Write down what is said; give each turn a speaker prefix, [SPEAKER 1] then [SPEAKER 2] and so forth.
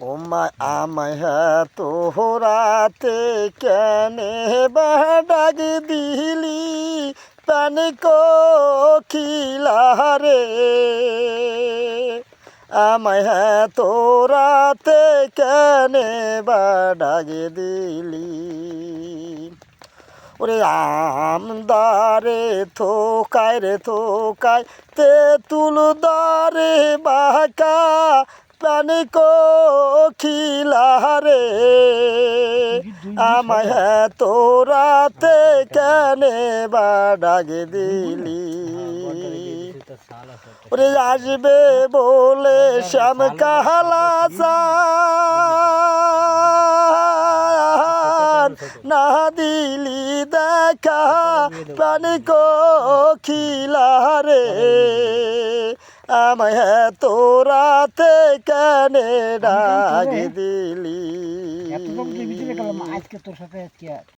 [SPEAKER 1] ও মা আমায় হ্যাঁ তোহরাতে কেনে ডাক দিলি প্রাণী কোকিলা রে আমায় হ্যাঁ তোরাতে কেনে ডাক দিলি ওরে আমদারে থোকায় রে থোকায় তেঁতুল দারে বাঁকা প্রাণী কোকিলা রে আমায় তোরাতে কেনে ডাক দিলি ওরে আসবে বলে শ্যাম কালা না দিলি দেখা প্রাণী কোকিলা রে আমায় তোরাতে কেনে ডাক দিলি।
[SPEAKER 2] আজকে তোর সাথে